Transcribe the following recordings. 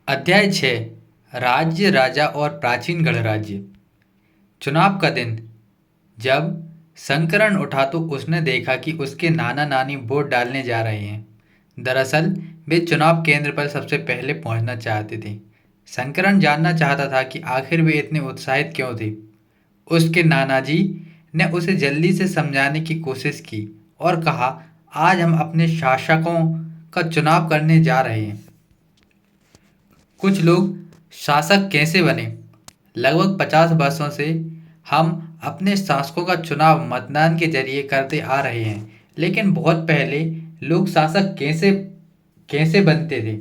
अध्याय 6। राज्य, राजा और प्राचीन गणराज्य। चुनाव का दिन। जब शंकरन उठा तो उसने देखा कि उसके नाना नानी वोट डालने जा रहे हैं। दरअसल वे चुनाव केंद्र पर सबसे पहले पहुंचना चाहते थे। शंकरन जानना चाहता था कि आखिर वे इतने उत्साहित क्यों थे। उसके नाना जी ने उसे जल्दी से समझाने की कोशिश की और कहा, आज हम अपने शासकों का चुनाव करने जा रहे हैं। कुछ लोग शासक कैसे बने। लगभग 50 वर्षों से हम अपने शासकों का चुनाव मतदान के जरिए करते आ रहे हैं, लेकिन बहुत पहले लोग शासक कैसे कैसे बनते थे।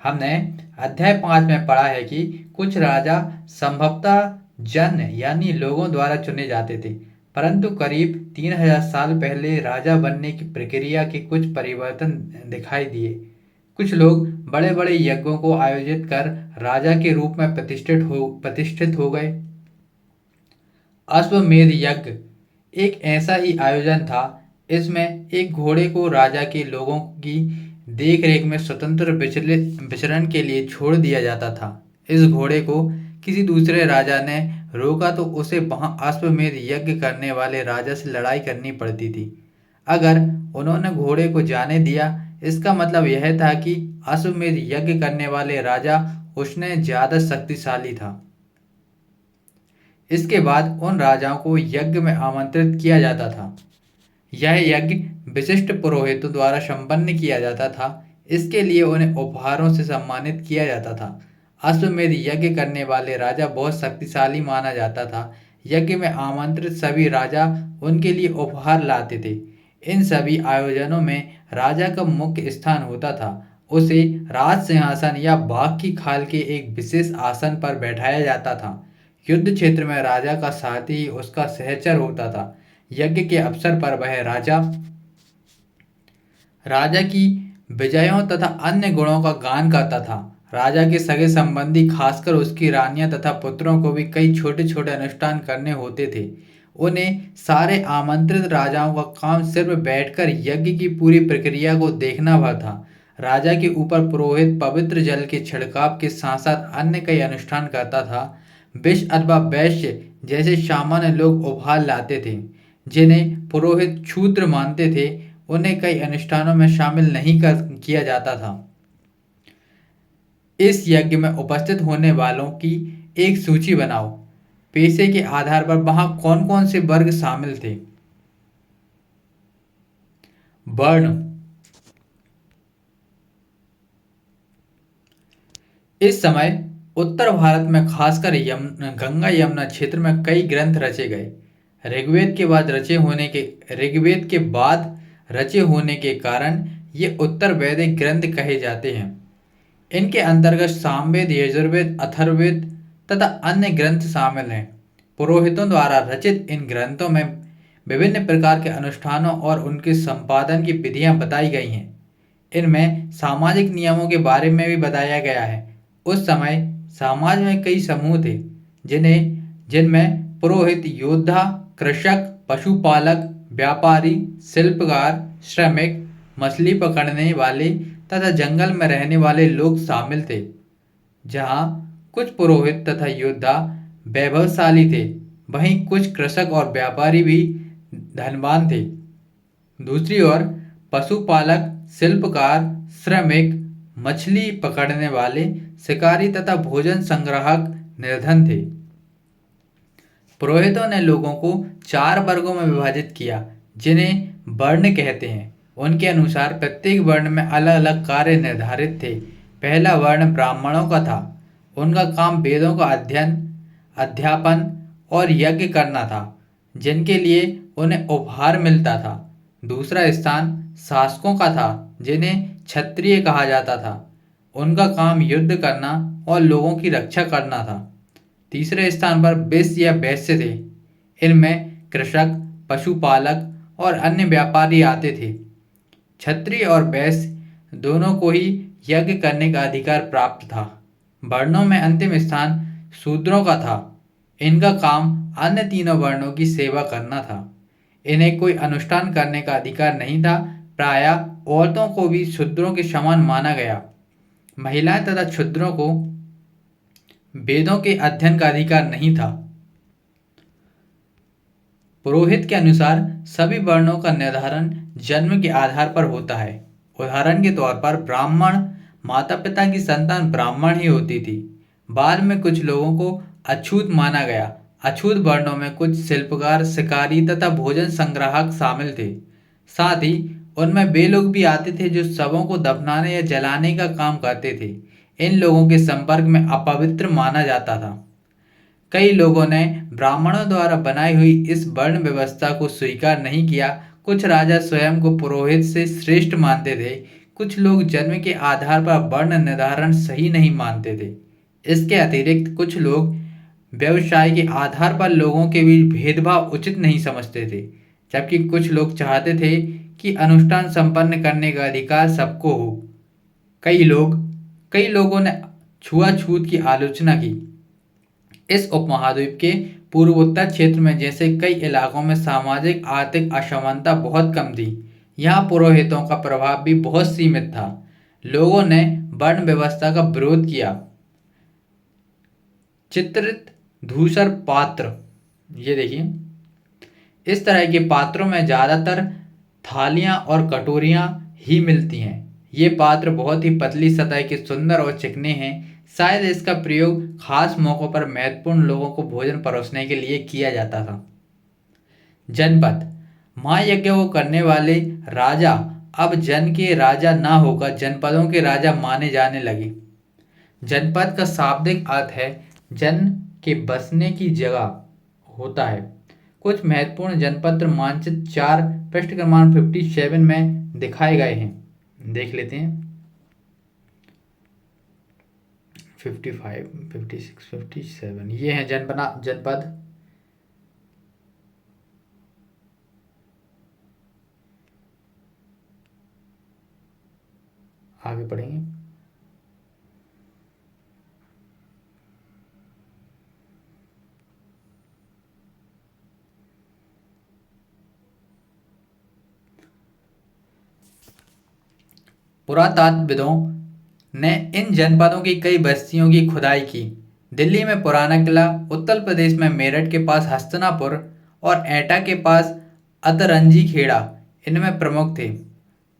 हमने अध्याय 5 में पढ़ा है कि कुछ राजा संभवतः जन यानी लोगों द्वारा चुने जाते थे, परंतु करीब 3000 साल पहले राजा बनने की प्रक्रिया के कुछ परिवर्तन दिखाई दिए। कुछ लोग बड़े बड़े यज्ञों को आयोजित कर राजा के रूप में प्रतिष्ठित हो गए। अश्वमेध यज्ञ एक ऐसा ही आयोजन था। इसमें एक घोड़े को राजा के लोगों की देखरेख में स्वतंत्र विचरण के लिए छोड़ दिया जाता था। इस घोड़े को किसी दूसरे राजा ने रोका तो उसे वहां अश्वमेध यज्ञ करने वाले राजा से लड़ाई करनी पड़ती थी। अगर उन्होंने घोड़े को जाने दिया, इसका मतलब यह था कि अश्वमेध यज्ञ करने वाले राजा उसने ज्यादा शक्तिशाली था। इसके बाद उन राजाओं को यज्ञ में आमंत्रित किया जाता था। यह यज्ञ विशिष्ट पुरोहितों द्वारा संपन्न किया जाता था। इसके लिए उन्हें उपहारों से सम्मानित किया जाता था। अश्वमेध यज्ञ करने वाले राजा बहुत शक्तिशाली माना जाता था। यज्ञ में आमंत्रित सभी राजा उनके लिए उपहार लाते थे। इन सभी आयोजनों में राजा का मुख्य स्थान होता था। उसे राज सिंहासन या बाघ की खाल के एक विशेष आसन पर बैठाया जाता था। युद्ध क्षेत्र में राजा का साथी उसका सहचर होता था। यज्ञ के अवसर पर वह राजा राजा की विजयों तथा अन्य गुणों का गान करता था। राजा के सगे संबंधी, खासकर उसकी रानियां तथा पुत्रों को भी कई छोटे छोटे अनुष्ठान करने होते थे। उन्हें सारे आमंत्रित राजाओं का काम सिर्फ बैठकर यज्ञ की पूरी प्रक्रिया को देखना भर था। राजा के ऊपर पुरोहित पवित्र जल के छिड़काव के साथ साथ अन्य कई अनुष्ठान करता था। विष अथवा वैश्य जैसे सामान्य लोग उपहार लाते थे, जिन्हें पुरोहित क्षुद्र मानते थे। उन्हें कई अनुष्ठानों में शामिल नहीं किया जाता था। इस यज्ञ में उपस्थित होने वालों की एक सूची बनाओ। पेशे के आधार पर वहां कौन कौन से वर्ग शामिल थे। वर्ण। इस समय उत्तर भारत में खासकर गंगा यमुना क्षेत्र में कई ग्रंथ रचे गए। ऋग्वेद के बाद रचे होने के कारण ये उत्तर वैदिक ग्रंथ कहे जाते हैं। इनके अंतर्गत सामवेद, यजुर्वेद, अथर्ववेद तथा अन्य ग्रंथ शामिल हैं। पुरोहितों द्वारा रचित इन ग्रंथों में विभिन्न प्रकार के अनुष्ठानों और उनके संपादन की विधियां बताई गई हैं। इनमें सामाजिक नियमों के बारे में भी बताया गया है। उस समय समाज में कई समूह थे, जिनमें पुरोहित, योद्धा, कृषक, पशुपालक, व्यापारी, शिल्पकार, श्रमिक, मछली पकड़ने वाले तथा जंगल में रहने वाले लोग शामिल थे। जहाँ कुछ पुरोहित तथा योद्धा वैभवशाली थे, वहीं कुछ कृषक और व्यापारी भी धनवान थे। दूसरी ओर पशुपालक, शिल्पकार, श्रमिक, मछली पकड़ने वाले, शिकारी तथा भोजन संग्राहक निर्धन थे। पुरोहितों ने लोगों को 4 वर्गों में विभाजित किया, जिन्हें वर्ण कहते हैं। उनके अनुसार प्रत्येक वर्ण में अलग अलग कार्य निर्धारित थे। पहला वर्ण ब्राह्मणों का था। उनका काम वेदों का अध्ययन, अध्यापन और यज्ञ करना था, जिनके लिए उन्हें उपहार मिलता था। दूसरा स्थान शासकों का था, जिन्हें क्षत्रिय कहा जाता था। उनका काम युद्ध करना और लोगों की रक्षा करना था। तीसरे स्थान पर वैश्य या वैश्य थे। इनमें कृषक, पशुपालक और अन्य व्यापारी आते थे। क्षत्रिय और वैश्य दोनों को ही यज्ञ करने का अधिकार प्राप्त था। वर्णों में अंतिम स्थान शूद्रों का था। इनका काम अन्य तीनों वर्णों की सेवा करना था। इन्हें कोई अनुष्ठान करने का अधिकार नहीं था। प्रायः औरतों को भी शूद्रों के समान माना गया। महिलाएं तथा क्षुद्रों को वेदों के अध्ययन का अधिकार नहीं था। पुरोहित के अनुसार सभी वर्णों का निर्धारण जन्म के आधार पर होता है। उदाहरण के तौर पर ब्राह्मण माता पिता की संतान ब्राह्मण ही होती थी। बाद में कुछ लोगों को अछूत माना गया। अछूत वर्णों में कुछ शिल्पकार, शिकारी तथा भोजन संग्राहक शामिल थे। साथ ही उनमें वे लोग भी आते थे जो शवों को दफनाने या जलाने का काम करते थे। इन लोगों के संपर्क में अपवित्र माना जाता था। कई लोगों ने ब्राह्मणों द्वारा बनाई हुई इस वर्ण व्यवस्था को स्वीकार नहीं किया। कुछ राजा स्वयं को पुरोहित से श्रेष्ठ मानते थे। कुछ लोग जन्म के आधार पर वर्ण निर्धारण सही नहीं मानते थे। इसके अतिरिक्त कुछ लोग व्यवसाय के आधार पर लोगों के बीच भेदभाव उचित नहीं समझते थे, जबकि कुछ लोग चाहते थे कि अनुष्ठान संपन्न करने का अधिकार सबको हो। कई लोग कई लोगों ने छुआछूत की आलोचना की। इस उपमहाद्वीप के पूर्वोत्तर क्षेत्र में जैसे कई इलाकों में सामाजिक आर्थिक असमानता बहुत कम थी। यहाँ पुरोहितों का प्रभाव भी बहुत सीमित था। लोगों ने वर्ण व्यवस्था का विरोध किया। चित्रित धूसर पात्र, ये देखिए, इस तरह के पात्रों में ज़्यादातर थालियाँ और कटोरियाँ ही मिलती हैं। ये पात्र बहुत ही पतली सतह के, सुंदर और चिकने हैं। शायद इसका प्रयोग खास मौक़ों पर महत्वपूर्ण लोगों को भोजन परोसने के लिए किया जाता था। जनपद, महायज्ञ को करने वाले राजा अब जन के राजा ना होकर जनपदों के राजा माने जाने लगे। जनपद का शाब्दिक अर्थ है जन के बसने की जगह होता है। कुछ महत्वपूर्ण जनपद मानचित्र 4 पृष्ठ क्रमांक 57 में दिखाए गए हैं, देख लेते हैं। 55, 56, 57 ये हैं जनपद। आगे पढ़ेंगे। पुरातत्वविदों ने इन जनपदों की कई बस्तियों की खुदाई की। दिल्ली में पुराना किला, उत्तर प्रदेश में मेरठ के पास हस्तिनापुर और एटा के पास अतरंजी खेड़ा इनमें प्रमुख थे।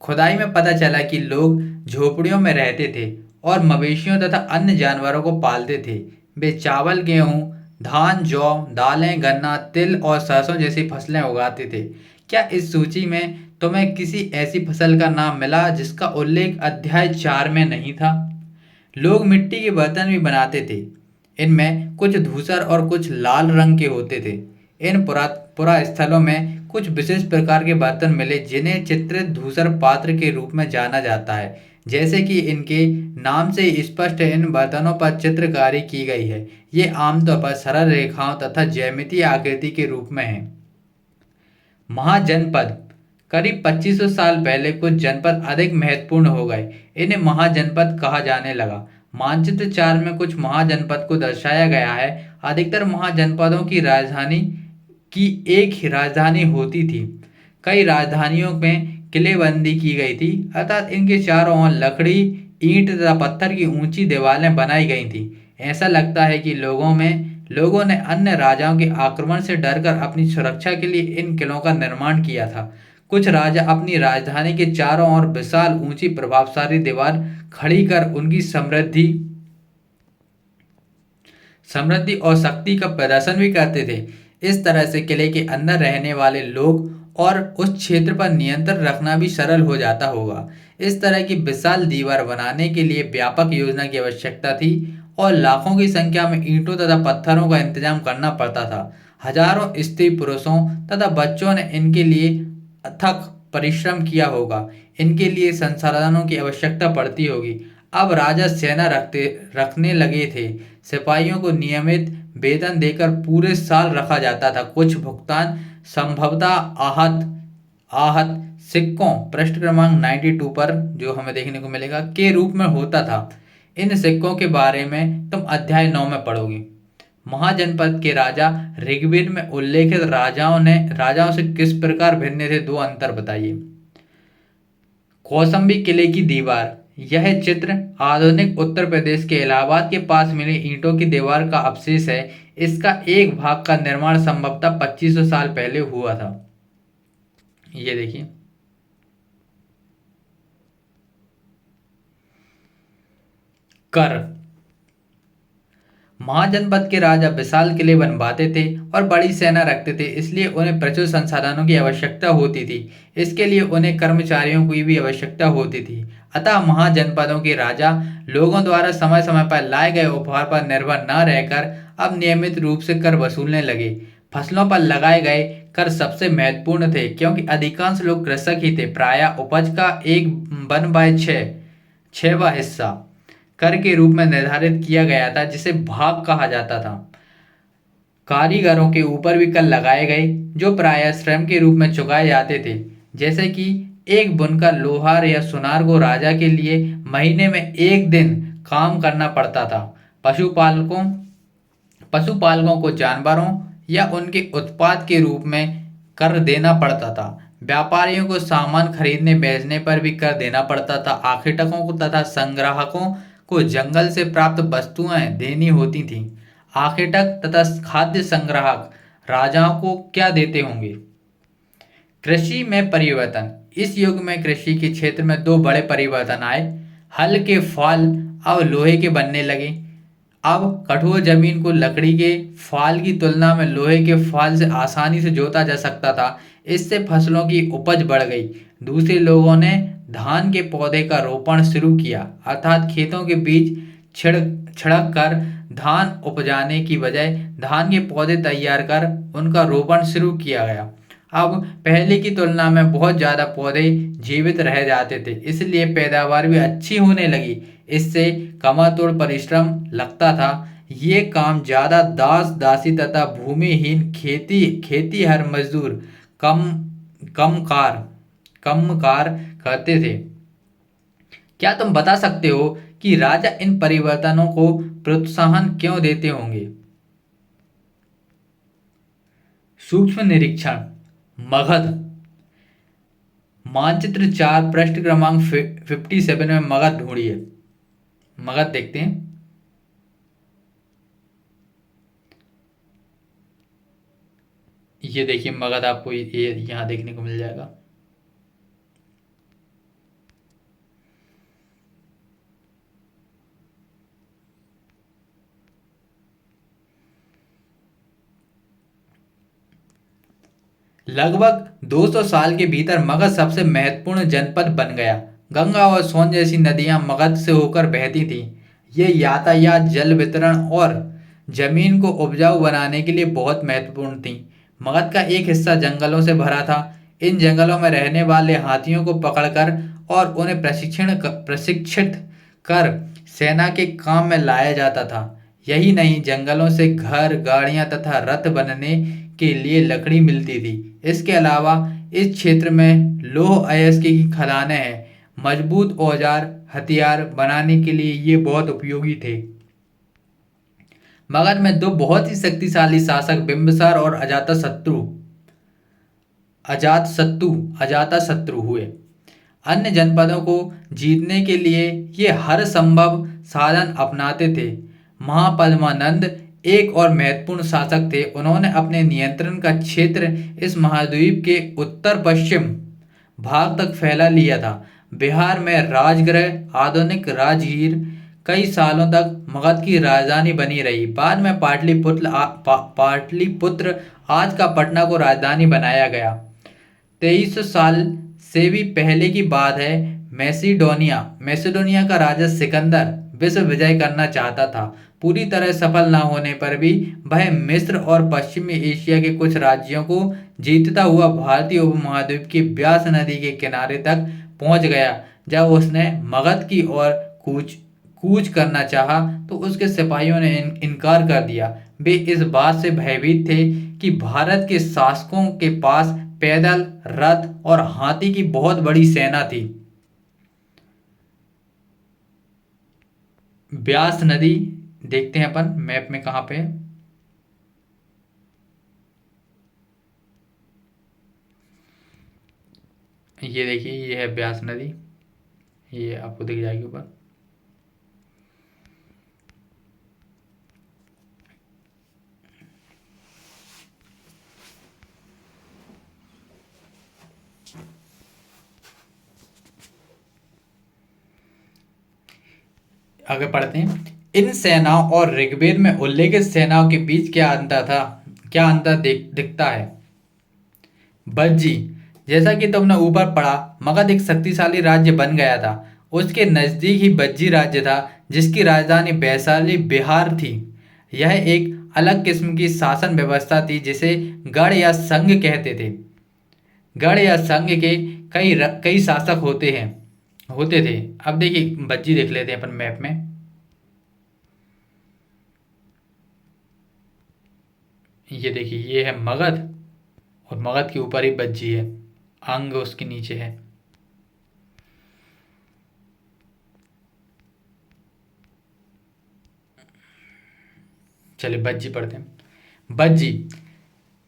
खुदाई में पता चला कि लोग झोपड़ियों में रहते थे और मवेशियों तथा अन्य जानवरों को पालते थे। वे चावल, गेहूं, धान, जौ, दालें, गन्ना, तिल और सरसों जैसी फसलें उगाते थे। क्या इस सूची में तुम्हें किसी ऐसी फसल का नाम मिला जिसका उल्लेख अध्याय 4 में नहीं था? लोग मिट्टी के बर्तन भी बनाते थे। इनमें कुछ धूसर और कुछ लाल रंग के होते थे। इन पुरा स्थलों में कुछ विशेष प्रकार के बर्तन मिले जिन्हें चित्रित धूसर पात्र के रूप में जाना जाता है। जैसे कि इनके नाम से स्पष्ट है, इन बर्तनों पर चित्रकारी की गई है। ये आमतौर पर सरल रेखाओं तथा ज्यामितीय आकृति के रूप में है। महाजनपद, करीब 2500 साल पहले कुछ जनपद अधिक महत्वपूर्ण हो गए। इन्हें महाजनपद कहा जाने लगा। मानचित्र 4 में कुछ महाजनपद को दर्शाया गया है। अधिकतर महाजनपदों की एक ही राजधानी होती थी। कई राजधानियों में किलेबंदी की गई थी, अर्थात इनके चारों ओर लकड़ी, ईंट तथा पत्थर की ऊंची दीवारें बनाई गई थी। ऐसा लगता है कि लोगों ने अन्य राजाओं के आक्रमण से डरकर अपनी सुरक्षा के लिए इन किलों का निर्माण किया था। कुछ राजा अपनी राजधानी के चारों ओर विशाल, ऊंची, प्रभावशाली दीवार खड़ी कर उनकी समृद्धि और शक्ति का प्रदर्शन भी करते थे। इस तरह से किले के अंदर रहने वाले लोग और उस क्षेत्र पर नियंत्रण रखना भी सरल हो जाता होगा। इस तरह की विशाल दीवार बनाने के लिए व्यापक योजना की आवश्यकता थी और लाखों की संख्या में ईंटों तथा पत्थरों का इंतजाम करना पड़ता था। हजारों स्त्री पुरुषों तथा बच्चों ने इनके लिए अथक परिश्रम किया होगा। इनके लिए संसाधनों की आवश्यकता पड़ती होगी। अब राजा सेना रखने लगे थे। सिपाहियों को नियमित वेतन देकर पूरे साल रखा जाता था। कुछ भुगतान संभवतः आहत आहत सिक्कों, पृष्ठ क्रमांक 92 पर जो हमें देखने को मिलेगा, के रूप में होता था। इन सिक्कों के बारे में तुम अध्याय 9 में पढ़ोगे। महाजनपद के राजा ऋग्वेद में उल्लेखित राजाओं से किस प्रकार भिन्न थे? दो अंतर बताइए। कौशाम्बी किले की दीवार, यह चित्र आधुनिक उत्तर प्रदेश के इलाहाबाद के पास मिली ईंटों की दीवार का अवशेष है। इसका एक भाग का निर्माण संभवतः 2500 साल पहले हुआ था। ये देखिए। कर। महाजनपद के राजा विशाल किले बनवाते थे और बड़ी सेना रखते थे, इसलिए उन्हें प्रचुर संसाधनों की आवश्यकता होती थी। इसके लिए उन्हें कर्मचारियों की भी आवश्यकता होती थी। अतः महाजनपदों के राजा लोगों द्वारा समय समय पर लाए गए उपहार पर निर्भर न रहकर अब नियमित रूप से कर वसूलने लगे। फसलों पर लगाए गए कर सबसे महत्वपूर्ण थे, क्योंकि अधिकांश लोग कृषक ही थे। प्रायः उपज का एक 1/6 छठवां हिस्सा कर के रूप में निर्धारित किया गया था, जिसे भाग कहा जाता था। कारीगरों के ऊपर भी कर लगाए गए, जो प्रायः श्रम के रूप में चुकाए जाते थे। जैसे कि एक बुनकर लोहार या सुनार को राजा के लिए महीने में एक दिन काम करना पड़ता था। पशुपालकों पशुपालकों को जानवरों या उनके उत्पाद के रूप में कर देना पड़ता था। व्यापारियों को सामान खरीदने बेचने पर भी कर देना पड़ता था। आखिटकों को तथा संग्राहकों को जंगल से प्राप्त वस्तुएं देनी होती थीं। आखिटक तथा खाद्य संग्राहक राजाओं को क्या देते होंगे? कृषि में परिवर्तन। इस युग में कृषि के क्षेत्र में दो बड़े परिवर्तन आए। हल के फाल अब लोहे के बनने लगे। अब कठोर जमीन को लकड़ी के फाल की तुलना में लोहे के फाल से आसानी से जोता जा सकता था। इससे फसलों की उपज बढ़ गई। दूसरे लोगों ने धान के पौधे का रोपण शुरू किया, अर्थात खेतों के बीच छिड़क कर धान उपजाने की बजाय धान के पौधे तैयार कर उनका रोपण शुरू किया गया। अब पहले की तुलना में बहुत ज्यादा पौधे जीवित रह जाते थे, इसलिए पैदावार भी अच्छी होने लगी। इससे कमातोड़ परिश्रम लगता था। ये काम ज्यादा दास दासी तथा भूमिहीन खेती हर मजदूर कम कम कार कम कार करते थे। क्या तुम बता सकते हो कि राजा इन परिवर्तनों को प्रोत्साहन क्यों देते होंगे? सूक्ष्म निरीक्षण। मगध। मानचित्र 4 पृष्ठ क्रमांक 57 में मगध ढूंढिए। मगध देखते हैं। ये देखिए मगध आपको ये यहाँ देखने को मिल जाएगा। लगभग 200 साल के भीतर मगध सबसे महत्वपूर्ण जनपद बन गया। गंगा और सोन जैसी नदियां मगध से होकर बहती थीं। ये यातायात, जल वितरण और जमीन को उपजाऊ बनाने के लिए बहुत महत्वपूर्ण थीं। मगध का एक हिस्सा जंगलों से भरा था। इन जंगलों में रहने वाले हाथियों को पकड़कर और उन्हें प्रशिक्षित कर सेना के काम में लाया जाता था। यही नहीं, जंगलों से घर, गाड़ियां तथा रथ बनने के लिए लकड़ी मिलती थी। इसके अलावा इस क्षेत्र में लौह अयस्क की खदानें हैं। मजबूत औजार हथियार बनाने के लिए ये बहुत उपयोगी थे। मगध में दो बहुत ही शक्तिशाली शासक बिंबिसार और अजातशत्रु हुए। अन्य जनपदों को जीतने के लिए ये हर संभव साधन अपनाते थे। महापद्मानंद एक और महत्वपूर्ण शासक थे। उन्होंने अपने नियंत्रण का क्षेत्र इस महाद्वीप के उत्तर पश्चिम भाग तक फैला लिया था। बिहार में राजगृह, आधुनिक राजगीर, कई सालों तक मगध की राजधानी बनी रही। बाद में पाटलिपुत्र आज का पटना को राजधानी बनाया गया। 2300 साल से भी पहले की बात है। मैसेडोनिया का राजा सिकंदर विश्व विजय करना चाहता था। पूरी तरह सफल न होने पर भी वह मिस्र और पश्चिमी एशिया के कुछ राज्यों को जीतता हुआ भारतीय उपमहाद्वीप की ब्यास नदी के किनारे तक पहुंच गया। जब उसने मगध की ओर कूच करना चाहा तो उसके सिपाहियों ने इनकार कर दिया। वे इस बात से भयभीत थे कि भारत के शासकों के पास पैदल, रथ और हाथी की बहुत बड़ी सेना थी। ब्यास नदी देखते हैं अपन मैप में कहाँ पे है। ये देखिए, ये है ब्यास नदी। ये आपको दिख जाएगी ऊपर। आगे पढ़ते हैं। इन सेनाओं और ऋग्वेद में उल्लेखित सेनाओं के बीच क्या अंतर था, क्या अंतर दिखता है। बज्जी, जैसा कि तुमने ऊपर पढ़ा, मगध एक शक्तिशाली राज्य बन गया था। उसके नजदीक ही बज्जी राज्य था जिसकी राजधानी वैशाली बिहार थी। यह एक अलग किस्म की शासन व्यवस्था थी जिसे गढ़ या संघ कहते थे। गढ़ या संघ के कई शासक होते थे। अब देखिए बज्जी देख लेते हैं अपन मैप में। ये देखिए ये है मगध और मगध के ऊपर ही बज्जी है, अंग उसके नीचे है। चलिए बज्जी पढ़ते हैं। बज्जी,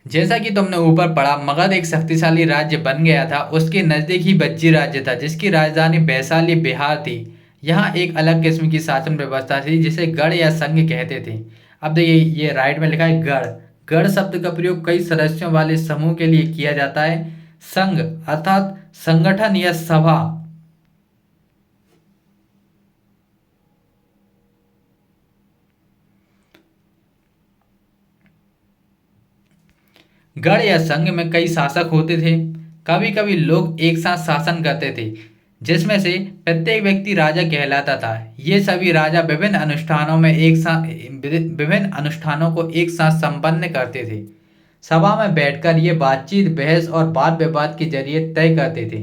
जैसा कि तुमने ऊपर पढ़ा, मगध एक शक्तिशाली राज्य बन गया था। उसके नजदीक ही बज्जी राज्य था जिसकी राजधानी वैशाली बिहार थी। यहाँ एक अलग किस्म की शासन व्यवस्था थी जिसे गढ़ या संघ कहते थे। अब देखिए ये राइट में लिखा है गढ़। गढ़ शब्द का प्रयोग कई सदस्यों वाले समूह के लिए किया जाता है। संघ अर्थात संगठन या सभा। गढ़ या संघ में कई शासक होते थे। कभी कभी लोग एक साथ शासन करते थे जिसमें से प्रत्येक व्यक्ति राजा कहलाता था। ये सभी राजा विभिन्न अनुष्ठानों को एक साथ संपन्न करते थे। सभा में बैठकर ये बातचीत, बहस और वाद विवाद के जरिए तय करते थे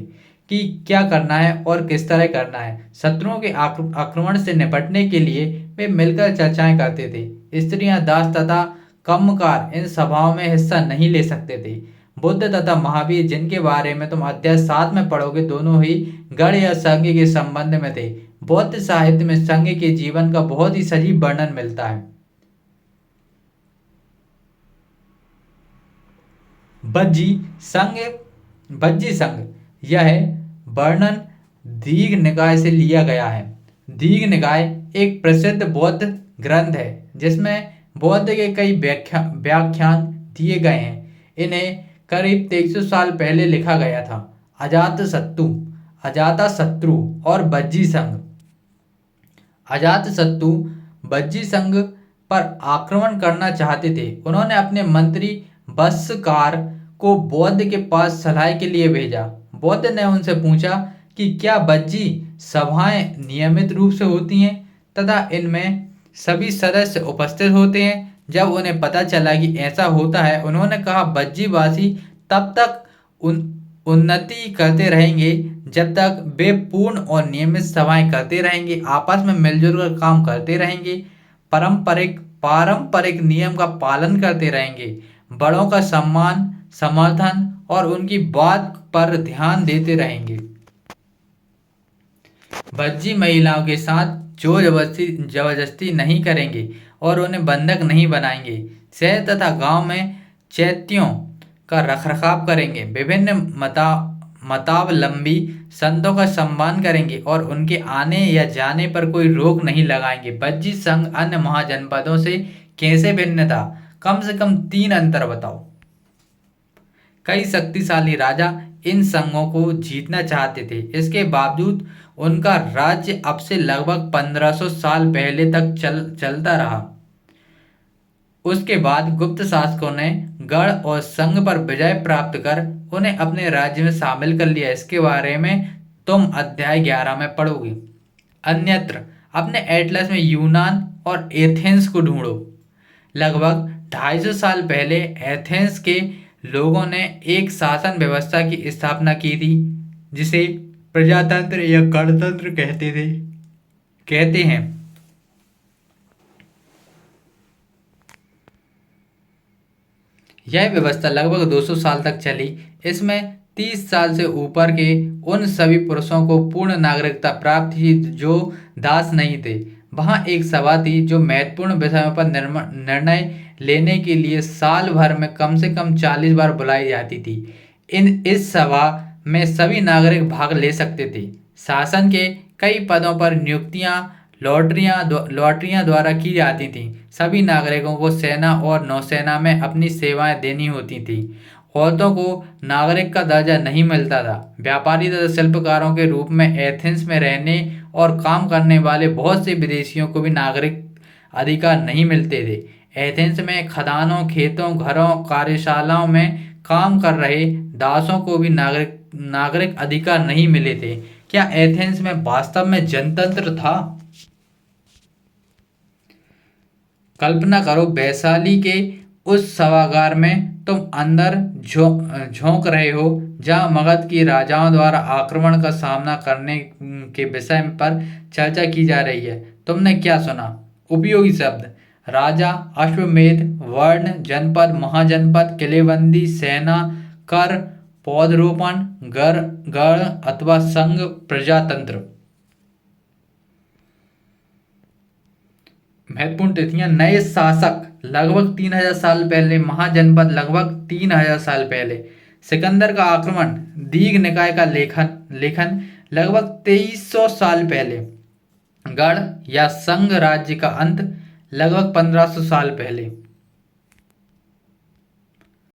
कि क्या करना है और किस तरह करना है। शत्रुओं के आक्रमण से निपटने के लिए वे मिलकर चर्चाएं करते थे। स्त्रियां, दास तथा कम्मकार इन सभाओं में हिस्सा नहीं ले सकते थे। बुद्ध तथा महावीर, जिनके बारे में तुम अध्याय 7 में पढ़ोगे, दोनों ही गढ़ या संघ के संबंध में थे। बौद्ध साहित्य में संघ के जीवन का बहुत ही सजीव वर्णन मिलता है। बज्जी संघ, बज्जी संघ यह वर्णन दीघ निकाय से लिया गया है। दीघ निकाय एक प्रसिद्ध बौद्ध ग्रंथ है जिसमें बौद्ध के कई व्याख्यान दिए गए हैं। इन्हें करीब 2300 साल पहले लिखा गया था। अजातशत्रु और बज्जी संघ। अजातशत्रु बज्जी संघ पर आक्रमण करना चाहते थे। उन्होंने अपने मंत्री बस्सकार को बौद्ध के पास सलाह के लिए भेजा। बौद्ध ने उनसे पूछा कि क्या बज्जी सभाएं नियमित रूप से होती हैं तथा इनमें सभी सदस्य उपस्थित होते हैं। जब उन्हें पता चला कि ऐसा होता है, उन्होंने कहा बज्जीवासी तब तक उन्नति करते रहेंगे जब तक वे पूर्ण और नियमित सभाएं करते रहेंगे, आपस में मिलजुल कर काम करते रहेंगे, पारंपरिक नियम का पालन करते रहेंगे, बड़ों का सम्मान, समर्थन और उनकी बात पर ध्यान देते रहेंगे। बज्जी महिलाओं के साथ जोर जबरदस्ती नहीं करेंगे और उन्हें बंधक नहीं बनाएंगे। शहर तथा गांव में चैत्यों का रखरखाव करेंगे। विभिन्न मतावलंबी संतों का सम्मान करेंगे और उनके आने या जाने पर कोई रोक नहीं लगाएंगे। बज्जी संघ अन्य महाजनपदों से कैसे भिन्न था? कम से कम 3 अंतर बताओ। कई शक्तिशाली राजा इन संघों को जीतना चाहते थे। इसके बावजूद उनका राज्य अब से लगभग 1500 साल पहले तक चलता रहा। उसके बाद गुप्त शासकों ने गढ़ और संघ पर विजय प्राप्त कर उन्हें अपने राज्य में शामिल कर लिया। इसके बारे में तुम अध्याय 11 में पढ़ोगे। अन्यत्र अपने एटलस में यूनान और एथेंस को ढूंढो। लगभग 250 साल पहले एथेंस के लोगों ने एक शासन व्यवस्था की स्थापना की थी जिसे प्रजातंत्र या गणतंत्र कहते हैं। यह व्यवस्था लगभग 200 साल तक चली। इसमें 30 साल से ऊपर के उन सभी पुरुषों को पूर्ण नागरिकता प्राप्त थी जो दास नहीं थे। वहां एक सभा थी जो महत्वपूर्ण विषयों पर निर्णय लेने के लिए साल भर में कम से कम 40 बार बुलाई जाती थी। इस सभा में सभी नागरिक भाग ले सकते थे। शासन के कई पदों पर नियुक्तियां लॉटरियां द्वारा की जाती थीं। सभी नागरिकों को सेना और नौसेना में अपनी सेवाएं देनी होती थीं। औरतों को नागरिक का दर्जा नहीं मिलता था। व्यापारी तथा शिल्पकारों के रूप में एथेंस में रहने और काम करने वाले बहुत से विदेशियों को भी नागरिक अधिकार नहीं मिलते थे। एथेंस में खदानों, खेतों, घरों, कार्यशालाओं में काम कर रहे दासों को भी नागरिक अधिकार नहीं मिले थे। क्या एथेंस में वास्तव में जनतंत्र था? कल्पना करो, वैशाली के उस सभागार में तुम अंदर झोंक रहे हो, जहां मगध की राजाओं द्वारा आक्रमण का सामना करने के विषय पर चर्चा की जा रही है। तुमने क्या सुना? उपयोगी शब्द: राजा, अश्वमेध, वर्ण, जनपद, महाजनपद, किलेबंदी, सेना, कर, पौधरोपण, गढ़ अथवा संघ, प्रजातंत्र। महत्वपूर्ण तिथियां: नए शासक लगभग 3000 साल पहले, महाजनपद लगभग 3000 साल पहले, सिकंदर का आक्रमण, दीघ निकाय का लेखन लगभग 2300 साल पहले, गढ़ या संघ राज्य का अंत लगभग 1500 साल पहले।